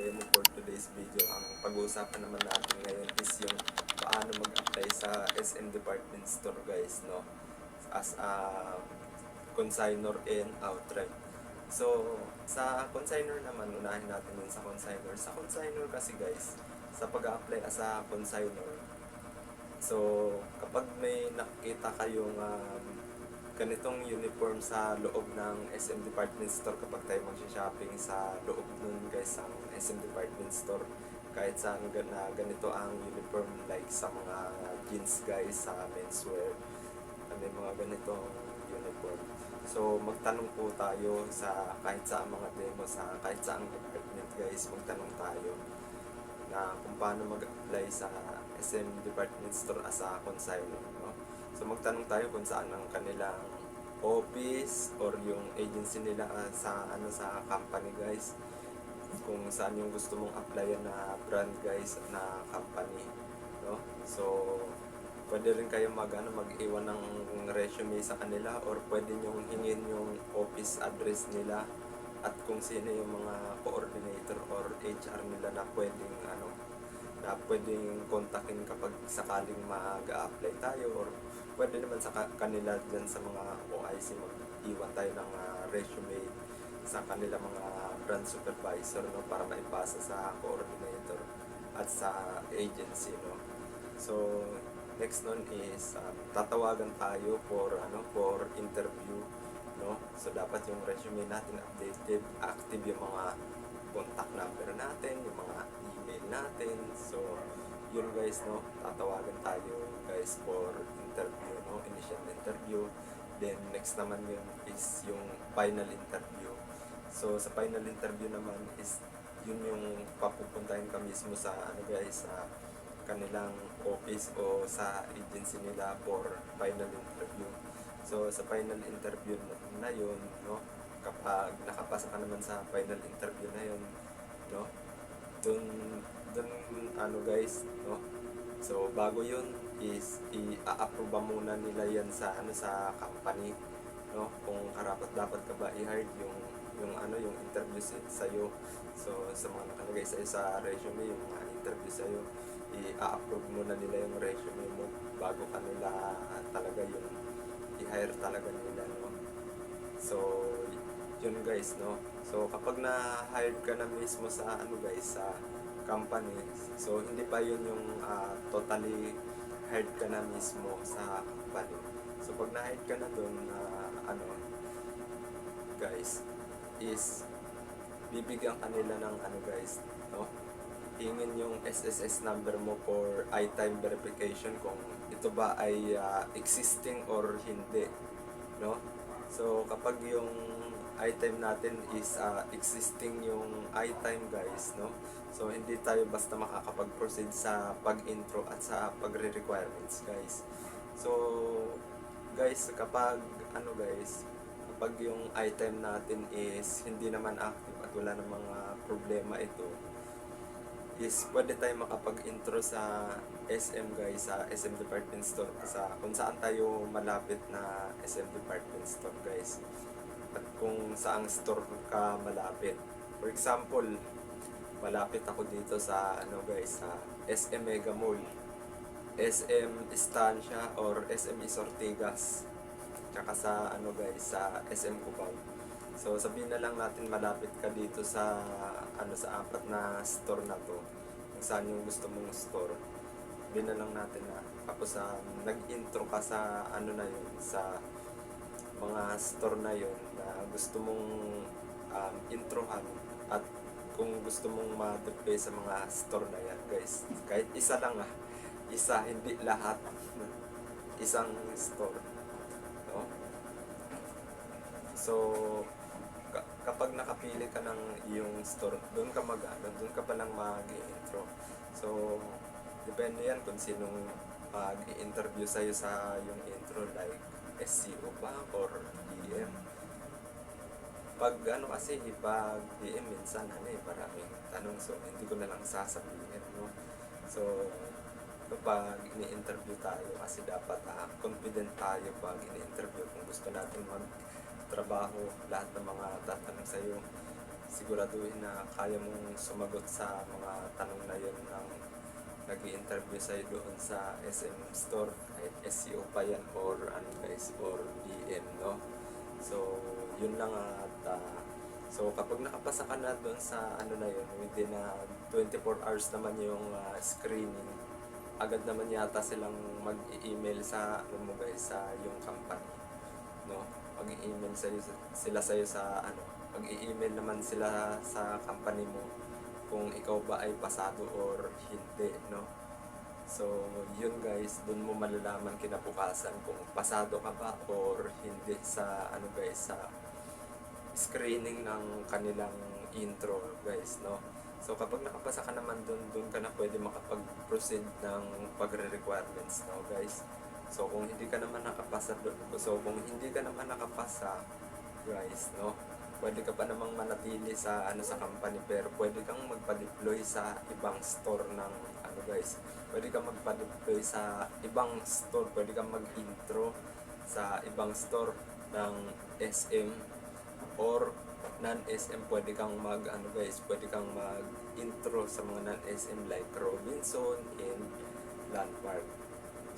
demo for today's video. Ang pag-uusapan naman natin ngayon is yung paano mag-apply sa SM Department Store guys, no? As a consignor and outright. So, sa consignor naman, unahin natin yun sa consignor. Sa consignor kasi guys, sa pag-apply as a consignor, so kapag may nakikita kayong ganitong uniform sa loob ng SM Department Store, kapag tayo mag-shopping sa loob nun guys ang SM Department Store, kahit saan na ganito ang uniform, like sa mga jeans guys, sa menswear, may mga ganitong uniform. So magtanong po tayo sa kahit sa mga demo, sa kahit sa department guys, magtanong tayo na kung paano mag-apply sa SM Department Store as a consignor, no? So magtanong tayo kung saan ang kanilang office or yung agency nila sa sa company guys, kung saan yung gusto mong applyan na brand guys, na company, no? So pwede rin kayo mag-iwan ng resume sa kanila, or pwede nyong hingin yung office address nila at kung sino yung mga coordinator or HR nila na pwedeng kontakin kapag sakaling mag-a-apply tayo, or pwede naman sa kanila dyan sa mga OIC mag-iwan tayo ng resume sa kanila mga brand supervisor, no, para maipasa sa coordinator at sa agency, no. So next nun is tatawagan tayo for interview, no. So dapat yung resume natin updated, active yung mga contact number natin, yung mga email natin. So yun guys, no, tatawagan tayo guys for interview, no, initial interview. Then next naman yun is yung final interview. So sa final interview naman is yun yung papupuntahin ka mismo sa guys, sa kanilang office o sa agency nila for final interview. So sa final interview na yun, no, kapag nakapasa ka naman sa final interview na yun, no, dun guys, no, so bago yun is i-approve muna nila yan sa sa company, no, kung karapat dapat ka ba i-hired, yung interview sa'yo. So sa mga nakalagay sa'yo sa resume, yung mga interview sa'yo, i-approve muna nila yung resume mo bago kanila talaga yung i-hire talaga nila, no. So yun guys, no. So kapag na-hired ka na mismo sa guys, sa company, so hindi pa yun yung totally hired ka na mismo sa company. So pag na-hired ka na dun, guys, is bibigyan kanila ng guys, no, hingin yung SSS number mo for I-time verification kung ito ba ay existing or hindi, no. So kapag yung I-time natin is existing yung I-time guys, no, so hindi tayo basta makakapag-proceed sa pag-intro at sa pagre-requirements guys. So guys, kapag guys, kapag yung I-time natin is hindi naman active at wala namang problema ito, is pwede tayo makapag-intro sa SM guys, sa SM Department Store, sa kung saan tayo malapit na SM Department Store guys, at kung saang store ka malapit. For example, malapit ako dito sa guys, sa SM Mega Mall, SM Estancia or SM Isortigas, tsaka sa guys, sa SM Cubao. So sabihin na lang natin malapit ka dito sa sa apat na store na to, kung saan yung gusto mong store. Sabihin na lang natin na tapos nag-intro ka sa na yun, sa mga store na yun na gusto mong introhan, at kung gusto mong ma-deploy sa mga store na yan guys, kahit isa lang isa, hindi lahat, isang store, no. So kapag nakapili ka ng iyong store, doon ka doon ka palang mag-i-intro. So depende yan kung sinong mag-i-interview sa'yo sa yung intro, like SCO ba or DM. Pag kasi, pag DM minsan maraming tanong, so hindi ko na lang sasabihin, no. So kapag ini-interview tayo, kasi dapat confident tayo pag ini-interview kung gusto natin magtrabaho, lahat ng mga tatanong sa'yo siguraduhin na kaya mong sumagot sa mga tanong na yun ng nag-i-interview sa'yo doon sa SM Store, kahit SEO pa yan or ano guys, or DM, no? So, yun lang at so kapag nakapasa ka na doon sa ano na yun, within 24 hours naman yung screening, agad naman yata silang mag-email sa ano mo guys, sa yung company, no? Mag-email sila sa'yo sa ano, mag-email naman sila sa company mo kung ikaw ba ay pasado or hindi, no? So, yun guys, dun mo malalaman kinabukasan kung pasado ka ba or hindi sa ano guys, sa screening ng kanilang intro guys, no? So, kapag nakapasa ka naman dun ka na pwede makapag-proceed ng pagre-requirements, no guys? So, kung hindi ka naman nakapasa dun, so kung hindi ka naman nakapasa guys, no? Pwede ka pa namang manatili sa ano sa company, pero pwede kang magpa-deploy sa ibang store ng ano guys. Pwede kang magpa-deploy sa ibang store, pwede kang mag-intro sa ibang store ng SM or non-SM. Pwede kang mag ano guys, pwede kang mag-intro sa mga non-SM like Robinson and Landmark.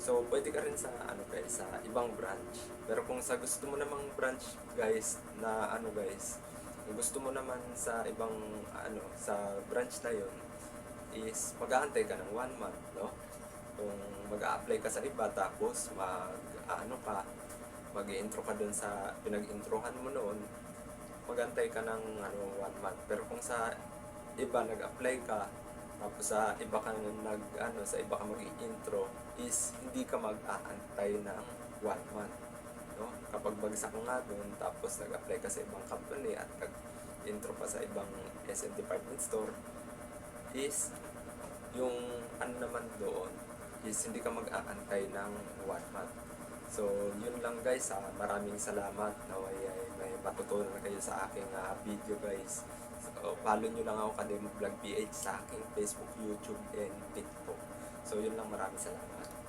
So, pwede ka rin sa ano guys, sa ibang branch. Pero kung sa gusto mo namang branch guys na ano guys, kung gusto mo naman sa ibang ano, sa branch na yon is mag-aantay ka ng 1 month, no? Kung mag-a-apply ka sa iba tapos ano ka, mag-i-intro ka dun sa pinag-introhan mo noon, mag-antay ka ng ano 1 month. Pero kung sa iba nag-apply ka tapos sa iba ka sa iba ka mag-i-intro is hindi ka mag-aantay ng 1 month, no? Kapag bagsak nga doon tapos nag-apply ka sa ibang company at nag-intro pa sa ibang SM department store is yung ano naman doon is hindi ka mag-aantay ng 1 month. So, yun lang guys, maraming salamat. Naway ay may matutunan kayo sa aking video guys. So, follow nyo lang ako Kademo Vlog PH sa aking Facebook, YouTube, and TikTok. So, yun lang, maraming salamat.